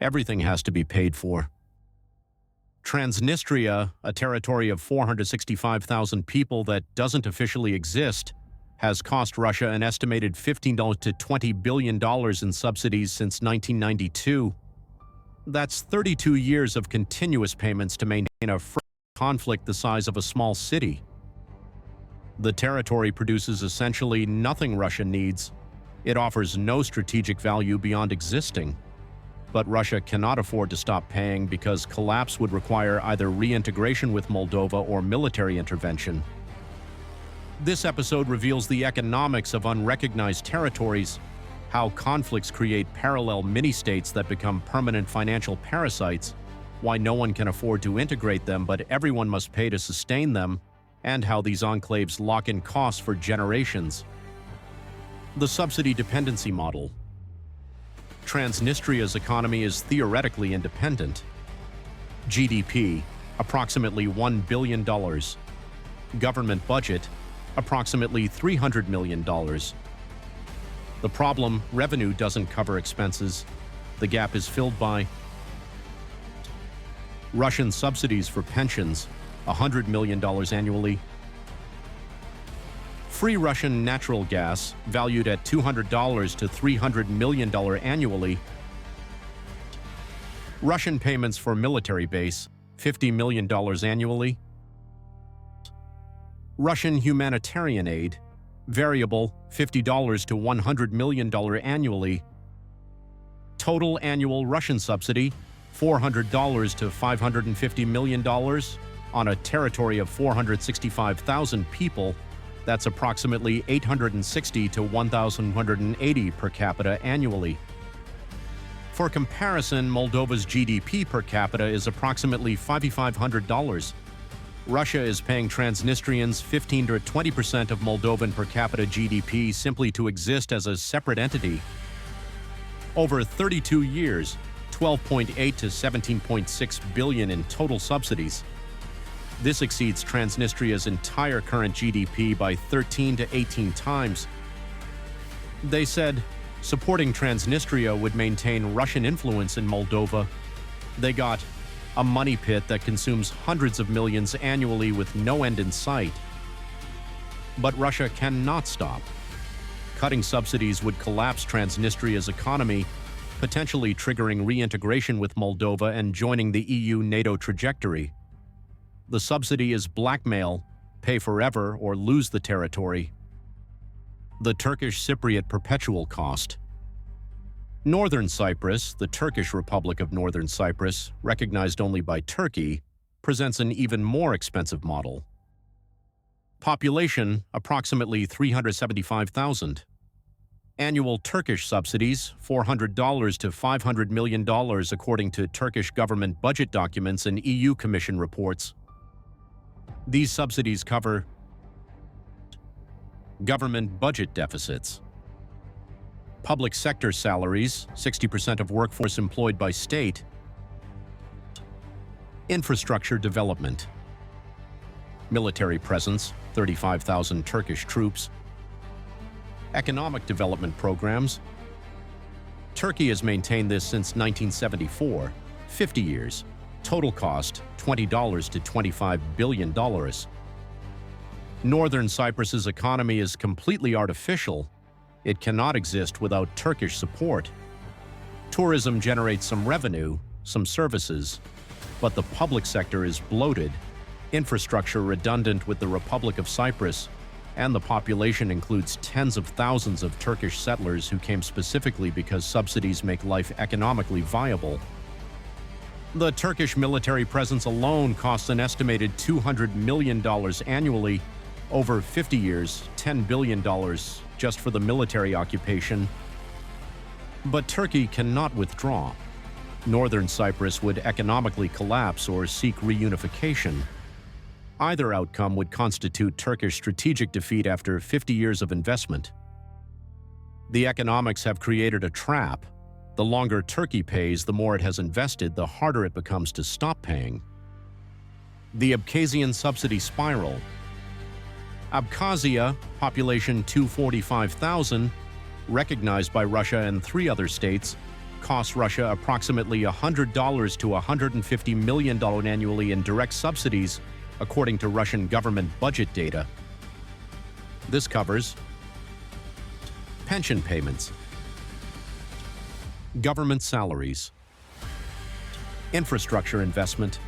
Everything has to be paid for. Transnistria, a territory of 465,000 people that doesn't officially exist, has cost Russia an estimated $15 to $20 billion in subsidies since 1992. That's 32 years of continuous payments to maintain a conflict the size of a small city. The territory produces essentially nothing Russia needs. It offers no strategic value beyond existing. But Russia cannot afford to stop paying because collapse would require either reintegration with Moldova or military intervention. This episode reveals the economics of unrecognized territories, how conflicts create parallel mini-states that become permanent financial parasites, why no one can afford to integrate them but everyone must pay to sustain them, and how these enclaves lock in costs for generations. The subsidy dependency model. Transnistria's economy is theoretically independent. GDP, approximately $1 billion. Government budget, approximately $300 million. The problem, revenue doesn't cover expenses. The gap is filled by Russian subsidies for pensions, $100 million annually. Free Russian natural gas, valued at $200 to $300 million annually. Russian payments for military base, $50 million annually. Russian humanitarian aid, variable, $50 to $100 million annually. Total annual Russian subsidy, $400 to $550 million on a territory of 465,000 people. That's approximately $860 to $1,180 per capita annually. For comparison, Moldova's GDP per capita is approximately $5,500. Russia is paying Transnistrians 15 to 20% of Moldovan per capita GDP simply to exist as a separate entity. Over 32 years, $12.8 to $17.6 billion in total subsidies. This exceeds Transnistria's entire current GDP by 13 to 18 times. They said supporting Transnistria would maintain Russian influence in Moldova. They got a money pit that consumes hundreds of millions annually with no end in sight. But Russia cannot stop. Cutting subsidies would collapse Transnistria's economy, potentially triggering reintegration with Moldova and joining the EU-NATO trajectory. The subsidy is blackmail, pay forever or lose the territory. The Turkish Cypriot perpetual cost. Northern Cyprus, the Turkish Republic of Northern Cyprus, recognized only by Turkey, presents an even more expensive model. Population, approximately 375,000. Annual Turkish subsidies, $400 to $500 million according to Turkish government budget documents and EU Commission reports. These subsidies cover government budget deficits, public sector salaries, 60% of workforce employed by state, infrastructure development, military presence, 35,000 Turkish troops, economic development programs. Turkey has maintained this since 1974, 50 years. Total cost, $20 to $25 billion. Northern Cyprus's economy is completely artificial. It cannot exist without Turkish support. Tourism generates some revenue, some services, but the public sector is bloated, infrastructure redundant with the Republic of Cyprus, and the population includes tens of thousands of Turkish settlers who came specifically because subsidies make life economically viable. The Turkish military presence alone costs an estimated $200 million annually. Over 50 years, $10 billion just for the military occupation. But Turkey cannot withdraw. Northern Cyprus would economically collapse or seek reunification. Either outcome would constitute Turkish strategic defeat after 50 years of investment. The economics have created a trap. The longer Turkey pays, the more it has invested, the harder it becomes to stop paying. The Abkhazian subsidy spiral. Abkhazia, population 245,000, recognized by Russia and 3 other states, costs Russia approximately $100 to $150 million annually in direct subsidies, according to Russian government budget data. This covers pension payments, government salaries, infrastructure investment,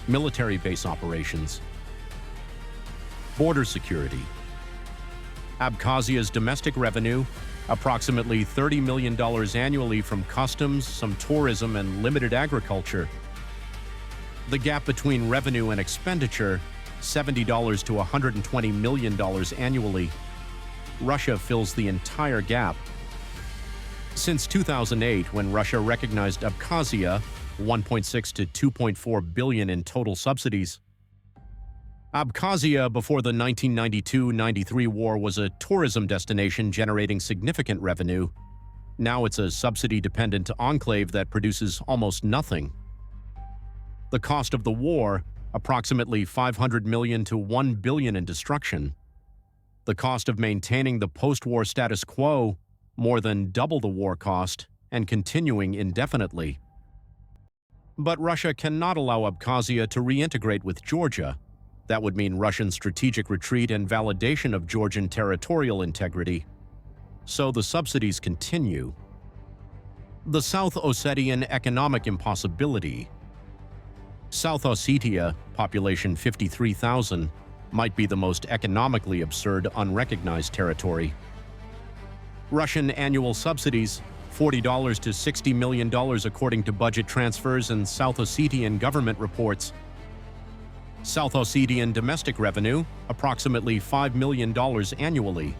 military base operations, border security. Abkhazia's domestic revenue, approximately $30 million annually from customs, some tourism, and limited agriculture. The gap between revenue and expenditure, $70 to $120 million annually. Russia fills the entire gap. Since 2008, when Russia recognized Abkhazia, $1.6 to $2.4 billion in total subsidies. Abkhazia before the 1992-93 war was a tourism destination generating significant revenue. Now it's a subsidy-dependent enclave that produces almost nothing. The cost of the war, approximately $500 million to $1 billion in destruction. The cost of maintaining the post-war status quo, more than double the war cost, and continuing indefinitely. But Russia cannot allow Abkhazia to reintegrate with Georgia. That would mean Russian strategic retreat and validation of Georgian territorial integrity. So the subsidies continue. The South Ossetian economic impossibility. South Ossetia, population 53,000, might be the most economically absurd unrecognized territory. Russian annual subsidies, $40 to $60 million according to budget transfers and South Ossetian government reports. South Ossetian domestic revenue, approximately $5 million annually.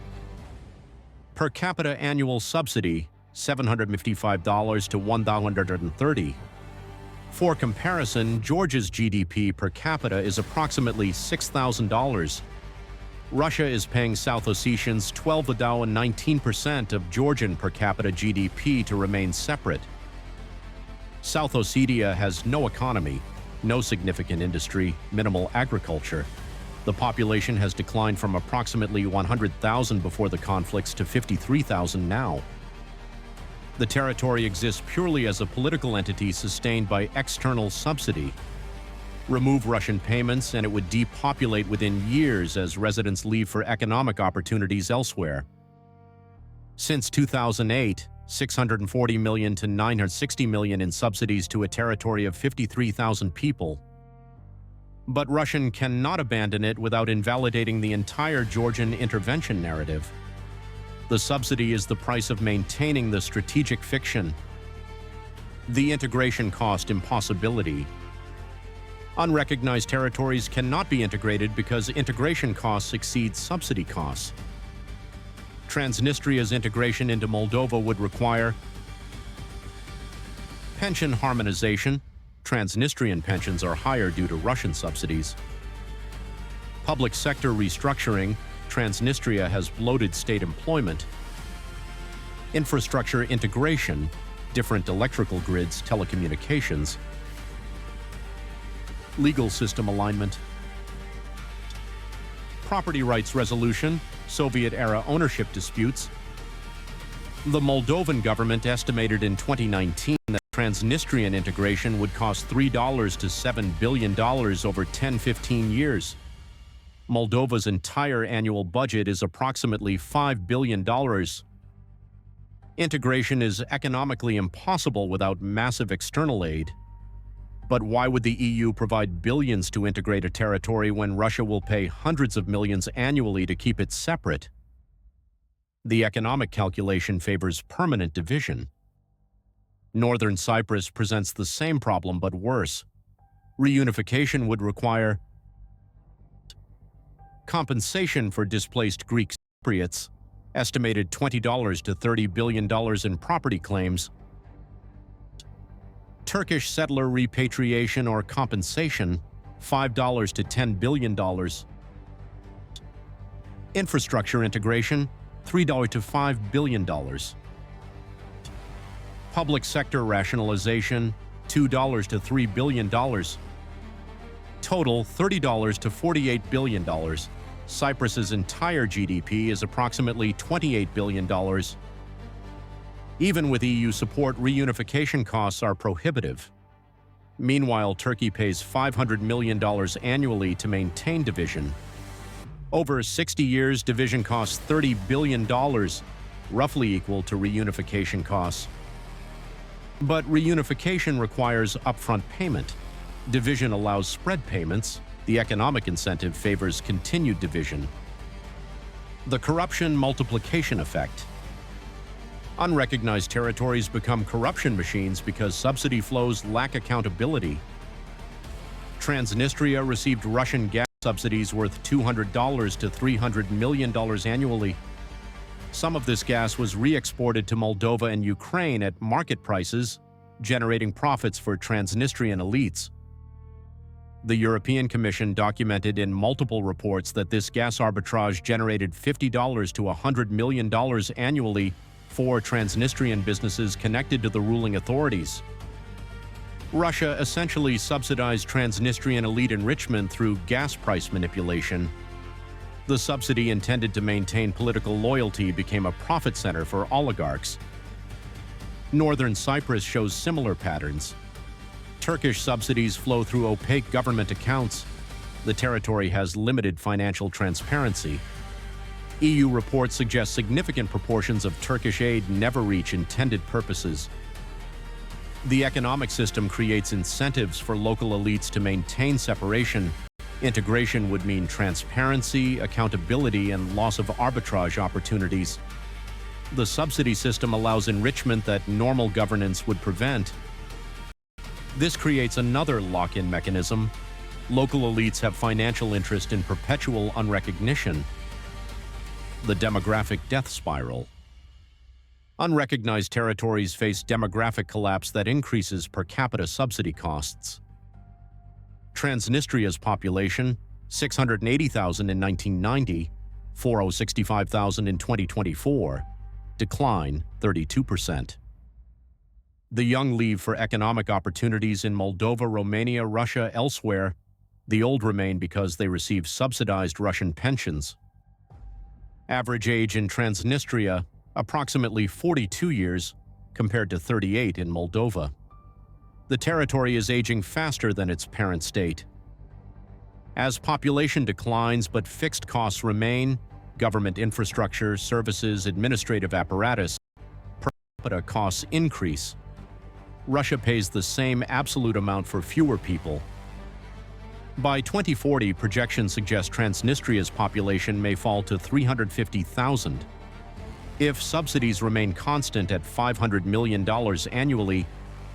Per capita annual subsidy, $755 to $1,130. For comparison, Georgia's GDP per capita is approximately $6,000. Russia is paying South Ossetians 12 to 19% of Georgian per capita GDP to remain separate. South Ossetia has no economy, no significant industry, minimal agriculture. The population has declined from approximately 100,000 before the conflicts to 53,000 now. The territory exists purely as a political entity sustained by external subsidy. Remove Russian payments and it would depopulate within years as residents leave for economic opportunities elsewhere. Since 2008, $640 million to $960 million in subsidies to a territory of 53,000 people. But Russia cannot abandon it without invalidating the entire Georgian intervention narrative. The subsidy is the price of maintaining the strategic fiction. The integration cost impossibility. Unrecognized territories cannot be integrated because integration costs exceed subsidy costs. Transnistria's integration into Moldova would require pension harmonization. Transnistrian pensions are higher due to Russian subsidies. Public sector restructuring. Transnistria has bloated state employment. Infrastructure integration. Different electrical grids, telecommunications. Legal system alignment. Property rights resolution. Soviet-era ownership disputes. The Moldovan government estimated in 2019 that Transnistrian integration would cost $3 to $7 billion over 10-15 years. Moldova's entire annual budget is approximately $5 billion. Integration is economically impossible without massive external aid. But why would the EU provide billions to integrate a territory when Russia will pay hundreds of millions annually to keep it separate? The economic calculation favors permanent division. Northern Cyprus presents the same problem but worse. Reunification would require compensation for displaced Greek Cypriots, estimated $20 to $30 billion in property claims, Turkish settler repatriation or compensation, $5 to $10 billion. Infrastructure integration, $3 to $5 billion. Public sector rationalization, $2 to $3 billion. Total, $30 to $48 billion. Cyprus's entire GDP is approximately $28 billion. Even with EU support, reunification costs are prohibitive. Meanwhile, Turkey pays $500 million annually to maintain division. Over 60 years, division costs $30 billion, roughly equal to reunification costs. But reunification requires upfront payment. Division allows spread payments. The economic incentive favors continued division. The corruption multiplication effect. Unrecognized territories become corruption machines because subsidy flows lack accountability. Transnistria received Russian gas subsidies worth $200 to $300 million annually. Some of this gas was re-exported to Moldova and Ukraine at market prices, generating profits for Transnistrian elites. The European Commission documented in multiple reports that this gas arbitrage generated $50 to $100 million annually for Transnistrian businesses connected to the ruling authorities. Russia essentially subsidized Transnistrian elite enrichment through gas price manipulation. The subsidy intended to maintain political loyalty became a profit center for oligarchs. Northern Cyprus shows similar patterns. Turkish subsidies flow through opaque government accounts. The territory has limited financial transparency. EU reports suggest significant proportions of Turkish aid never reach intended purposes. The economic system creates incentives for local elites to maintain separation. Integration would mean transparency, accountability, and loss of arbitrage opportunities. The subsidy system allows enrichment that normal governance would prevent. This creates another lock-in mechanism. Local elites have financial interest in perpetual unrecognition. The demographic death spiral. Unrecognized territories face demographic collapse that increases per capita subsidy costs. Transnistria's population, 680,000 in 1990, 465,000 in 2024, decline 32%. The young leave for economic opportunities in Moldova, Romania, Russia, elsewhere. The old remain because they receive subsidized Russian pensions. Average age in Transnistria, approximately 42 years, compared to 38 in Moldova. The territory is aging faster than its parent state. As population declines but fixed costs remain, government infrastructure, services, administrative apparatus, per capita costs increase. Russia pays the same absolute amount for fewer people. By 2040, projections suggest Transnistria's population may fall to 350,000. If subsidies remain constant at $500 million annually,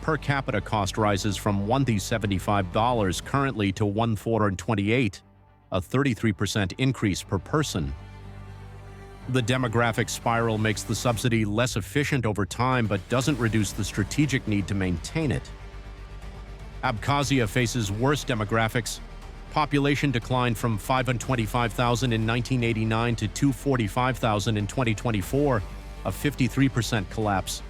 per capita cost rises from $175 currently to $128, a 33% increase per person. The demographic spiral makes the subsidy less efficient over time but doesn't reduce the strategic need to maintain it. Abkhazia faces worse demographics. Population declined from 525,000 in 1989 to 245,000 in 2024, a 53% collapse.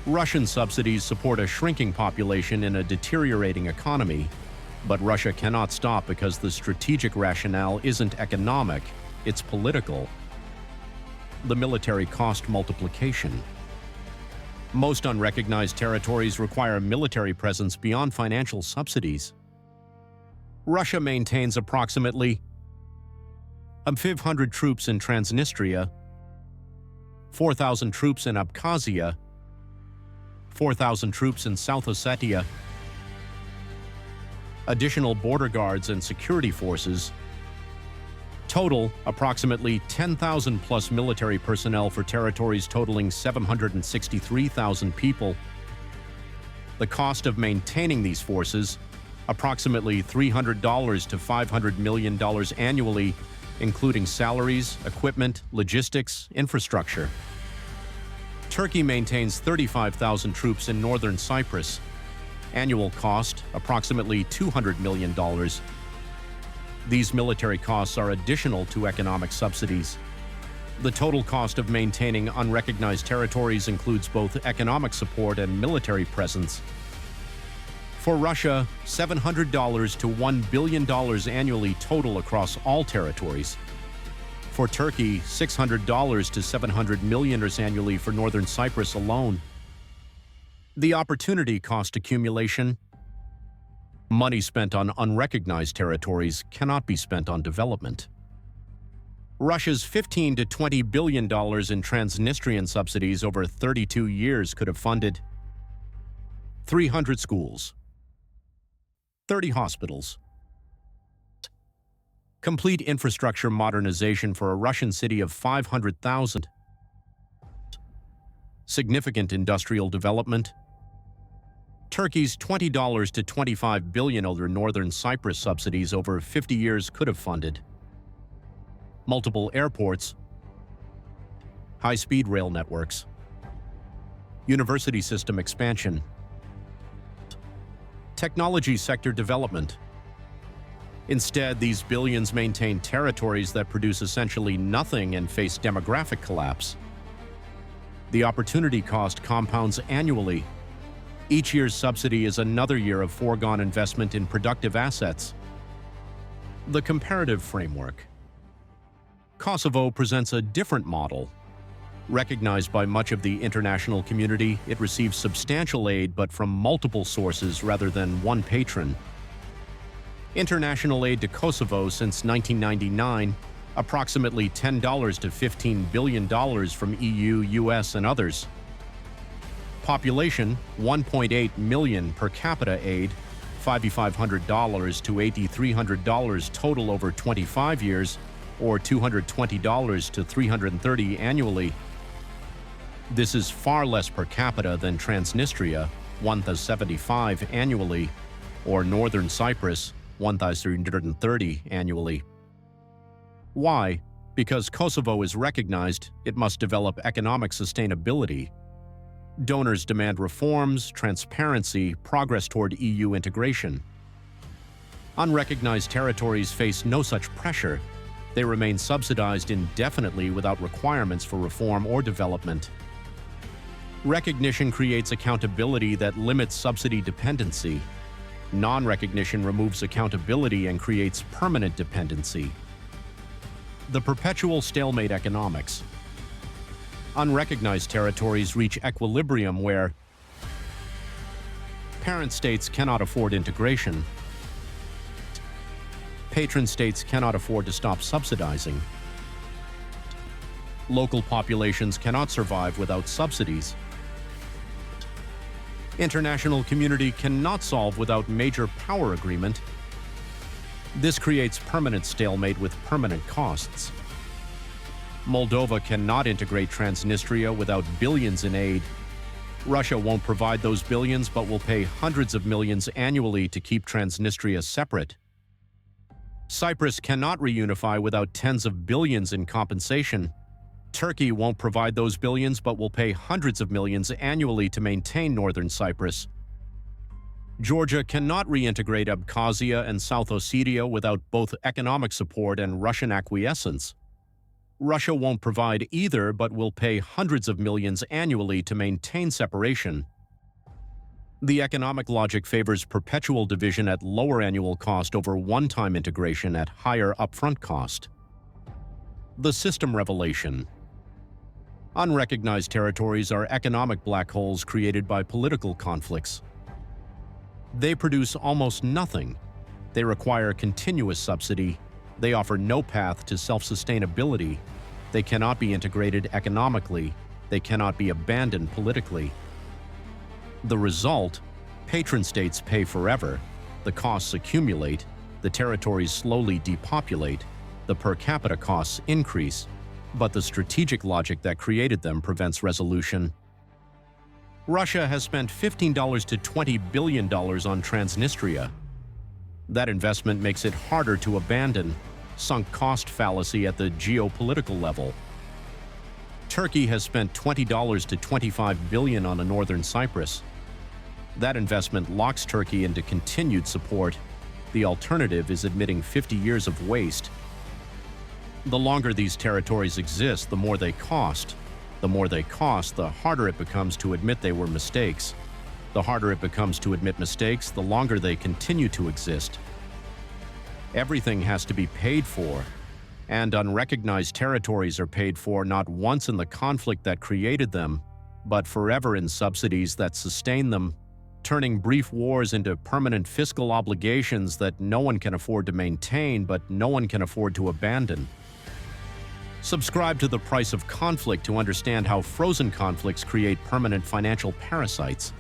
Russian subsidies support a shrinking population in a deteriorating economy, but Russia cannot stop because the strategic rationale isn't economic, it's political. The military cost multiplication. Most unrecognized territories require military presence beyond financial subsidies. Russia maintains approximately 500 troops in Transnistria, 4,000 troops in Abkhazia, 4,000 troops in South Ossetia, additional border guards and security forces. Total, approximately 10,000 plus military personnel for territories totaling 763,000 people. The cost of maintaining these forces, approximately $300 to $500 million annually, including salaries, equipment, logistics, infrastructure. Turkey maintains 35,000 troops in northern Cyprus. Annual cost, approximately $200 million. These military costs are additional to economic subsidies. The total cost of maintaining unrecognized territories includes both economic support and military presence. For Russia, $700 to $1 billion annually total across all territories. For Turkey, $600 to $700 million annually for Northern Cyprus alone. The opportunity cost accumulation. Money spent on unrecognized territories cannot be spent on development. Russia's $15 to $20 billion in Transnistrian subsidies over 32 years could have funded 300 schools, 30 hospitals, complete infrastructure modernization for a Russian city of 500,000, significant industrial development. Turkey's $20 to $25 billion over Northern Cyprus subsidies over 50 years could have funded multiple airports, high-speed rail networks, university system expansion, technology sector development. Instead, these billions maintain territories that produce essentially nothing and face demographic collapse. The opportunity cost compounds annually. Each year's subsidy is another year of foregone investment in productive assets. The comparative framework. Kosovo presents a different model. Recognized by much of the international community, it receives substantial aid but from multiple sources rather than one patron. International aid to Kosovo since 1999, approximately $10 to $15 billion from EU, US, and others. Population, 1.8 million per capita aid, $5,500 to $8,300 total over 25 years, or $220 to $330 annually. This is far less per capita than Transnistria, $1,075 annually, or Northern Cyprus, $1,330 annually. Why? Because Kosovo is recognized, it must develop economic sustainability. Donors demand reforms, transparency, progress toward EU integration. Unrecognized territories face no such pressure. They remain subsidized indefinitely without requirements for reform or development. Recognition creates accountability that limits subsidy dependency. Non-recognition removes accountability and creates permanent dependency. The perpetual stalemate economics. Unrecognized territories reach equilibrium where parent states cannot afford integration. Patron states cannot afford to stop subsidizing. Local populations cannot survive without subsidies. International community cannot solve without major power agreement. This creates permanent stalemate with permanent costs. Moldova cannot integrate Transnistria without billions in aid. Russia won't provide those billions but will pay hundreds of millions annually to keep Transnistria separate. Cyprus cannot reunify without tens of billions in compensation. Turkey won't provide those billions but will pay hundreds of millions annually to maintain Northern Cyprus. Georgia cannot reintegrate Abkhazia and South Ossetia without both economic support and Russian acquiescence. Russia won't provide either but will pay hundreds of millions annually to maintain separation. The economic logic favors perpetual division at lower annual cost over one-time integration at higher upfront cost. The system revelation. Unrecognized territories are economic black holes created by political conflicts. They produce almost nothing. They require continuous subsidy. They offer no path to self-sustainability. They cannot be integrated economically. They cannot be abandoned politically. The result, patron states pay forever, the costs accumulate, the territories slowly depopulate, the per capita costs increase, but the strategic logic that created them prevents resolution. Russia has spent $15 to $20 billion on Transnistria. That investment makes it harder to abandon, sunk cost fallacy at the geopolitical level. Turkey has spent $20 to $25 billion on a Northern Cyprus. That investment locks Turkey into continued support. The alternative is admitting 50 years of waste. The longer these territories exist, the more they cost. The more they cost, the harder it becomes to admit they were mistakes. The harder it becomes to admit mistakes, the longer they continue to exist. Everything has to be paid for. And unrecognized territories are paid for not once in the conflict that created them, but forever in subsidies that sustain them, turning brief wars into permanent fiscal obligations that no one can afford to maintain, but no one can afford to abandon. Subscribe to The Price of Conflict to understand how frozen conflicts create permanent financial parasites.